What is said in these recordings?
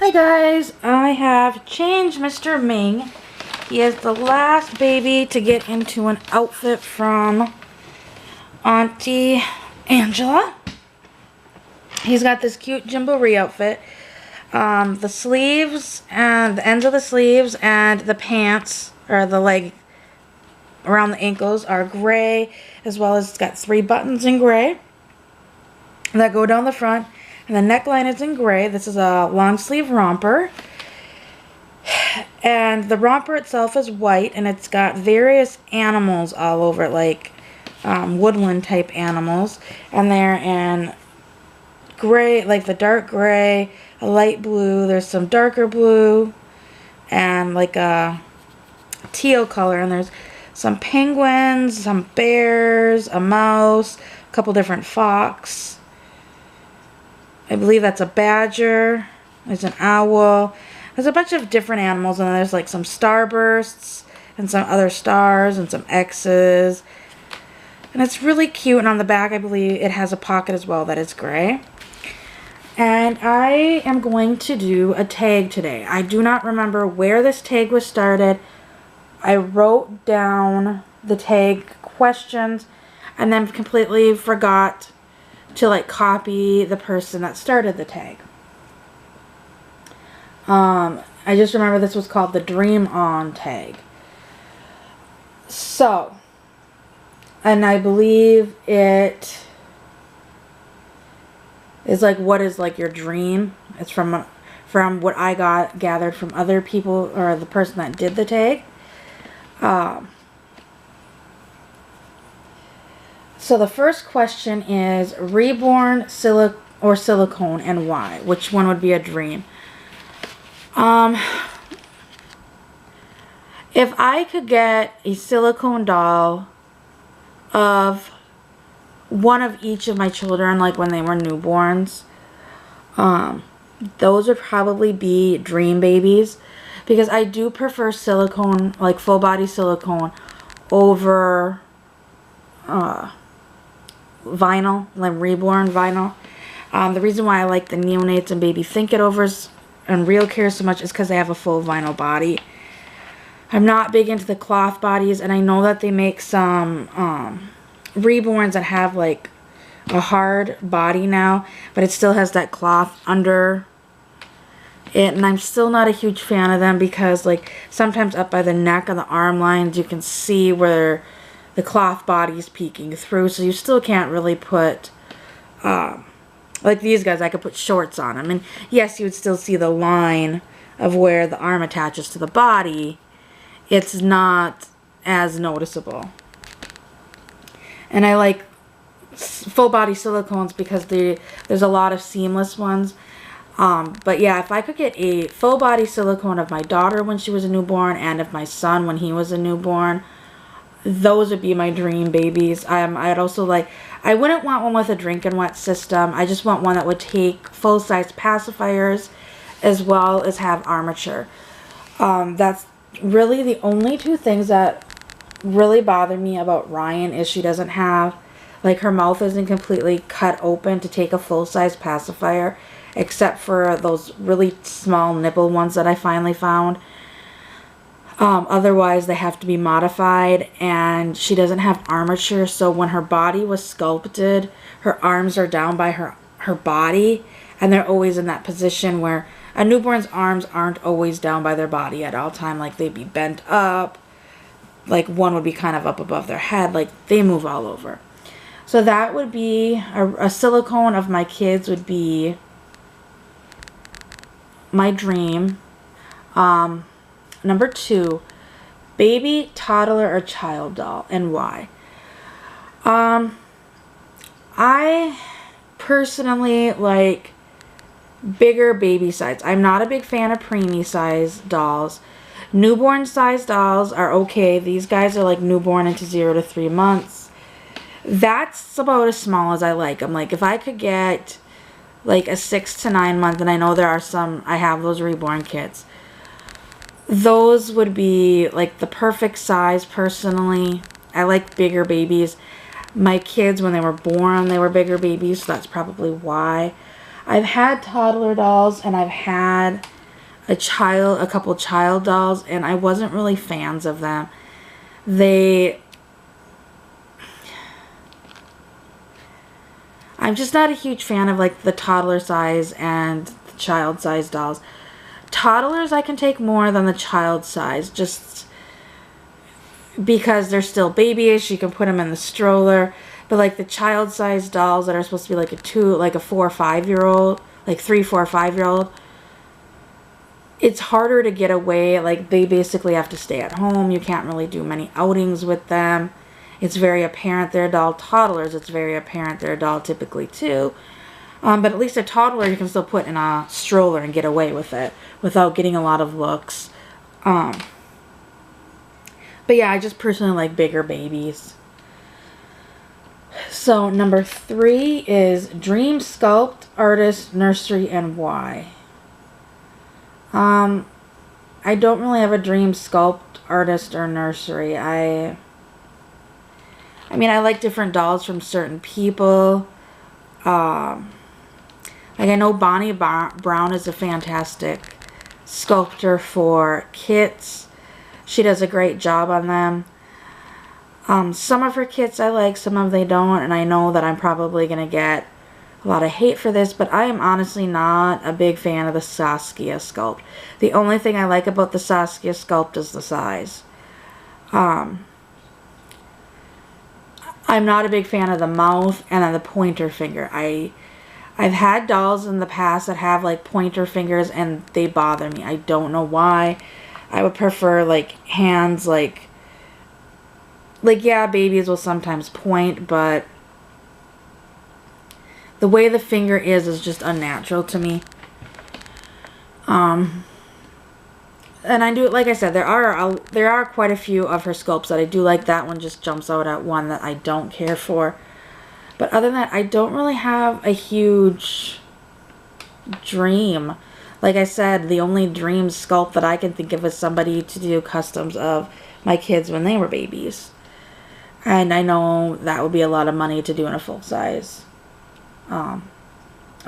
Hi guys, I have changed Mr. Ming. He is the last baby to get into an outfit from Auntie Angela. He's got this cute Jamboree outfit. The sleeves and the ends of the sleeves and the pants, or the leg around the ankles, are gray, as well as it's got 3 buttons in gray that go down the front. And the neckline is in gray. This is a long sleeve romper. And the romper itself is white, and it's got various animals all over it, like woodland type animals. And they're in gray, like the dark gray, a light blue, there's some darker blue, and like a teal color. And there's some penguins, some bears, a mouse, a couple different fox. I believe that's a badger. There's an owl. There's a bunch of different animals, and there's like some starbursts and some other stars and some X's. And it's really cute. And on the back, I believe it has a pocket as well that is gray. And I am going to do a tag today. I do not remember where this tag was started. I wrote down the tag questions and then completely forgot to like copy the person that started the tag. I just remember this was called the Dream On tag. So, and I believe it is like, what is like your dream? It's from what I gathered from other people, or the person that did the tag. So the first question is Reborn, or Silicone, and why? Which one would be a dream? If I could get a silicone doll of one of each of my children, like when they were newborns, those would probably be dream babies, because I do prefer silicone, like full body silicone, over vinyl, like Reborn vinyl. The reason why I like the Neonates and Baby Think It Overs and Real Care so much is because they have a full vinyl body. I'm not big into the cloth bodies, and I know that they make some Reborns that have like a hard body now, but it still has that cloth under it, and I'm still not a huge fan of them, because like sometimes up by the neck and the arm lines you can see where the cloth body is peeking through, so you still can't really put like these guys, I could put shorts on them, and yes, you would still see the line of where the arm attaches to the body. It's not as noticeable. And I like full body silicones because there's a lot of seamless ones. But yeah, if I could get a full body silicone of my daughter when she was a newborn, and of my son when he was a newborn, those would be my dream babies. I'd also like, I wouldn't want one with a drink and wet system. I just want one that would take full-size pacifiers as well as have armature. That's really the only 2 things that really bother me about Ryan, is she doesn't have, like, her mouth isn't completely cut open to take a full-size pacifier, except for those really small nipple ones that I finally found. Otherwise, they have to be modified, and she doesn't have armature, so when her body was sculpted, her arms are down by her body, and they're always in that position where a newborn's arms aren't always down by their body at all time. Like, they'd be bent up, like one would be kind of up above their head, like they move all over. So that would be a silicone of my kids would be my dream. Number 2, baby, toddler, or child doll, and why? I personally like bigger baby size. I'm not a big fan of preemie size dolls. Newborn size dolls are okay. These guys are like newborn into 0 to 3 months. That's about as small as I like them. Like, if I could get like a 6 to 9 month, and I know there are some, I have those Reborn kits, those would be like the perfect size personally. I like bigger babies. My kids, when they were born, they were bigger babies, so that's probably why. I've had toddler dolls and I've had a couple child dolls, and I wasn't really fans of them. I'm just not a huge fan of like the toddler size and the child size dolls. Toddlers I can take more than the child size, just because they're still babyish. You can put them in the stroller. But like the child size dolls that are supposed to be like a 4 or 5 year old, like 3, 4, 5 year old, it's harder to get away. Like they basically have to stay at home. You can't really do many outings with them. It's very apparent they're a doll. Toddlers, it's very apparent they're a doll typically too. But at least a toddler you can still put in a stroller and get away with it without getting a lot of looks. But yeah, I just personally like bigger babies. So number 3 is Dream Sculpt, Artist, Nursery, and Why. I don't really have a Dream Sculpt, Artist, or Nursery. I mean, I like different dolls from certain people. Like I know Bonnie Brown is a fantastic sculptor for kits. She does a great job on them. Some of her kits I like, some of they don't, and I know that I'm probably going to get a lot of hate for this, but I am honestly not a big fan of the Saskia sculpt. The only thing I like about the Saskia sculpt is the size. I'm not a big fan of the mouth and then the pointer finger. I've had dolls in the past that have like pointer fingers and they bother me. I don't know why. I would prefer like hands, like yeah, babies will sometimes point, but the way the finger is just unnatural to me. And I do, like I said, there are quite a few of her sculpts that I do like. That one just jumps out at one that I don't care for. But other than that, I don't really have a huge dream. Like I said, the only dream sculpt that I can think of is somebody to do customs of my kids when they were babies. And I know that would be a lot of money to do in a full size. A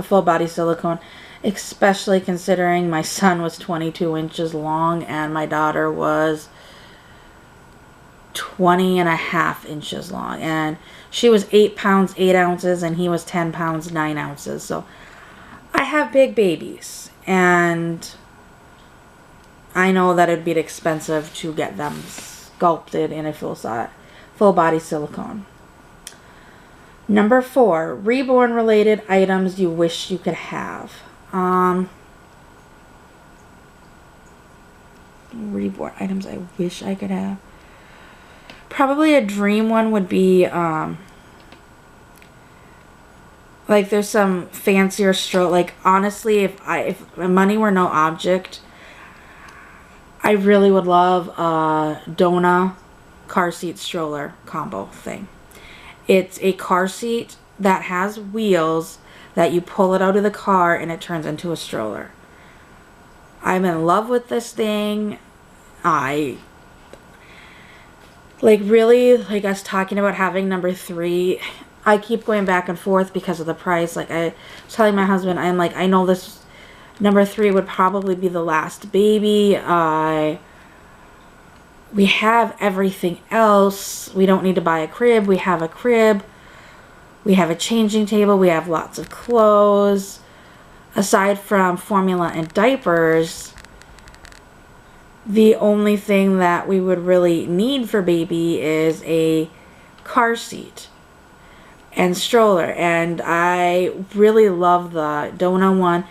full body silicone. Especially considering my son was 22 inches long and my daughter was 20.5 inches long. And she was 8 pounds 8 ounces and he was 10 pounds 9 ounces. So I have big babies. And I know that it'd be expensive to get them sculpted in a full body silicone. Number 4, Reborn related items you wish you could have. Reborn items I wish I could have. Probably a dream one would be like there's some fancier stroke. Like honestly, if money were no object, I really would love a Donna car seat stroller combo thing. It's a car seat that has wheels that you pull it out of the car and it turns into a stroller. I'm in love with this thing. Like us talking about having number 3, I keep going back and forth because of the price. Like I was telling my husband, I'm like, I know this number 3 would probably be the last baby. We have everything else. We don't need to buy a crib. We have a crib. We have a changing table. We have lots of clothes. Aside from formula and diapers, the only thing that we would really need for baby is a car seat and stroller. And I really love the Donna one.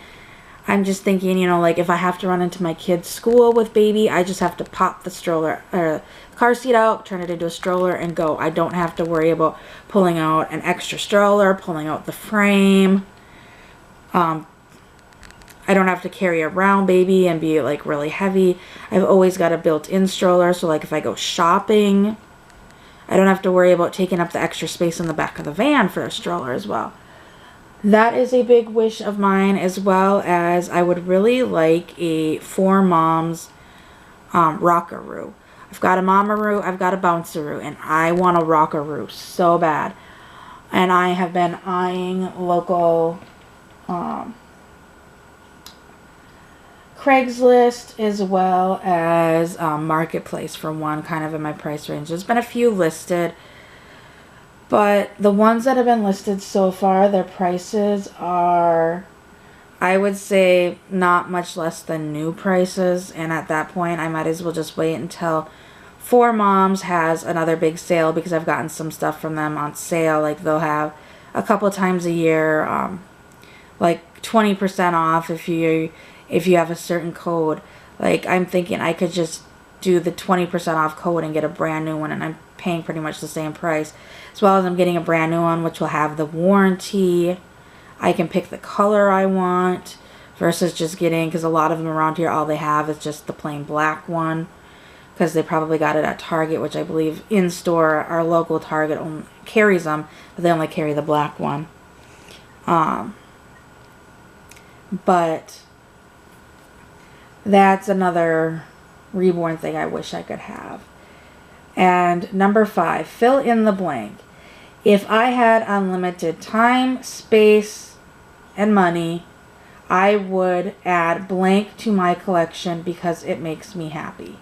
I'm just thinking, you know, like if I have to run into my kid's school with baby, I just have to pop the stroller or car seat out, turn it into a stroller and go. I don't have to worry about pulling out an extra stroller, pulling out the frame. I don't have to carry around baby and be like really heavy. I've always got a built-in stroller, so like if I go shopping, I don't have to worry about taking up the extra space in the back of the van for a stroller as well. That is a big wish of mine, as well as I would really like a 4 moms rockaroo. I've got a mamaroo, I've got a bounceroo, and I want a rockaroo so bad. And I have been eyeing local Craigslist as well as Marketplace for one, kind of in my price range. There's been a few listed, but the ones that have been listed so far, their prices are, I would say, not much less than new prices. And at that point, I might as well just wait until For Moms has another big sale, because I've gotten some stuff from them on sale. Like, they'll have a couple times a year, like 20% off if you have a certain code. Like, I'm thinking I could just do the 20% off code and get a brand new one, and I'm paying pretty much the same price, as well as I'm getting a brand new one which will have the warranty. I can pick the color I want versus just getting, because a lot of them around here, all they have is just the plain black one, because they probably got it at Target, which I believe in store, our local Target only carries them, but they only carry the black one. But that's another Reborn thing I wish I could have. And number 5, fill in the blank. If I had unlimited time, space, and money, I would add blank to my collection because it makes me happy.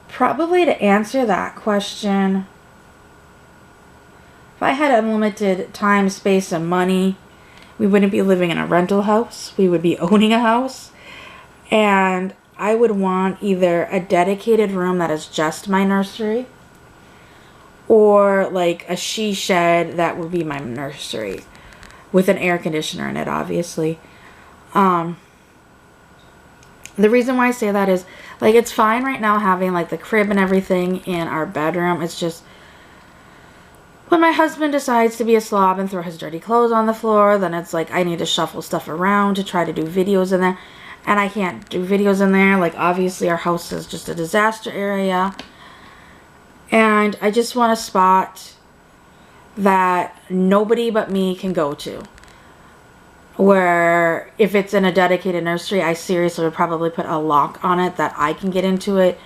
Probably to answer that question, if I had unlimited time, space, and money, we wouldn't be living in a rental house. We would be owning a house. And I would want either a dedicated room that is just my nursery, or like a she shed that would be my nursery with an air conditioner in it, obviously. The reason why I say that is, like, it's fine right now having like the crib and everything in our bedroom. It's just when my husband decides to be a slob and throw his dirty clothes on the floor, then it's like I need to shuffle stuff around to try to do videos in there. And I can't do videos in there. Like, obviously our house is just a disaster area. And I just want a spot that nobody but me can go to. Where if it's in a dedicated nursery, I seriously would probably put a lock on it that I can get into it.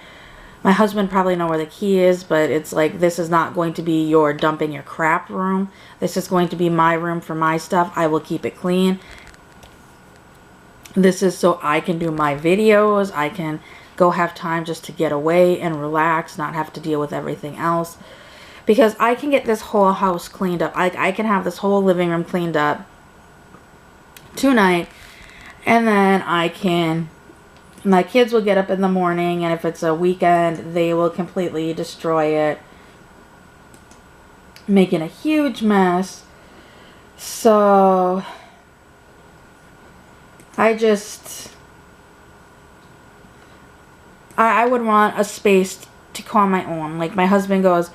My husband probably know where the key is, but it's like, this is not going to be your dumping your crap room. This is going to be my room for my stuff. I will keep it clean. This is so I can do my videos. I can go have time just to get away and relax, not have to deal with everything else. Because I can get this whole house cleaned up. I can have this whole living room cleaned up tonight, and then my kids will get up in the morning, and if it's a weekend, they will completely destroy it, making a huge mess. So I would want a space to call my own. Like, my husband goes,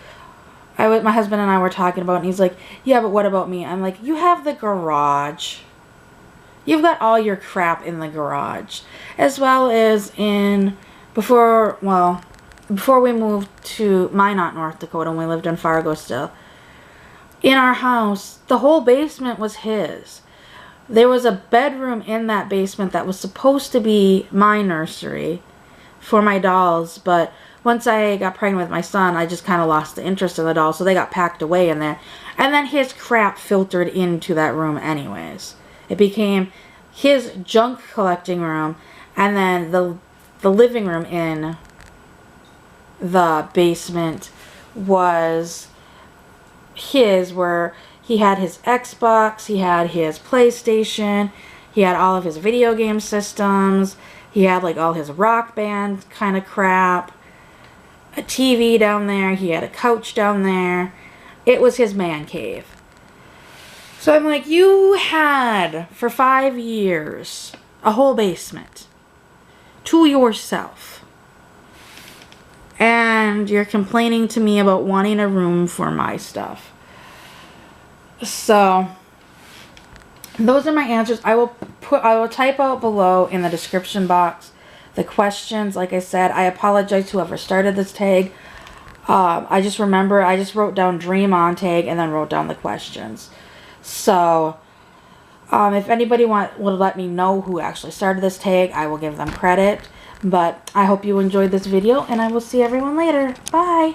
my husband and I were talking about it, and he's like, yeah, but what about me? I'm like, you have the garage. You've got all your crap in the garage. As well as before we moved to Minot, North Dakota, when we lived in Fargo still, in our house, the whole basement was his. There was a bedroom in that basement that was supposed to be my nursery for my dolls, but once I got pregnant with my son, I just kind of lost the interest in the dolls, so they got packed away in there. And then his crap filtered into that room anyways. It became his junk collecting room, and then the living room in the basement was his, where he had his Xbox, he had his PlayStation, he had all of his video game systems, he had like all his Rock Band kind of crap, a TV down there, he had a couch down there. It was his man cave. So I'm like, you had, for 5 years, a whole basement to yourself. And you're complaining to me about wanting a room for my stuff. So, those are my answers. I will type out below in the description box the questions. Like I said, I apologize to whoever started this tag. I just wrote down Dream On tag and then wrote down the questions. So, if anybody would let me know who actually started this tag, I will give them credit. But I hope you enjoyed this video, and I will see everyone later. Bye!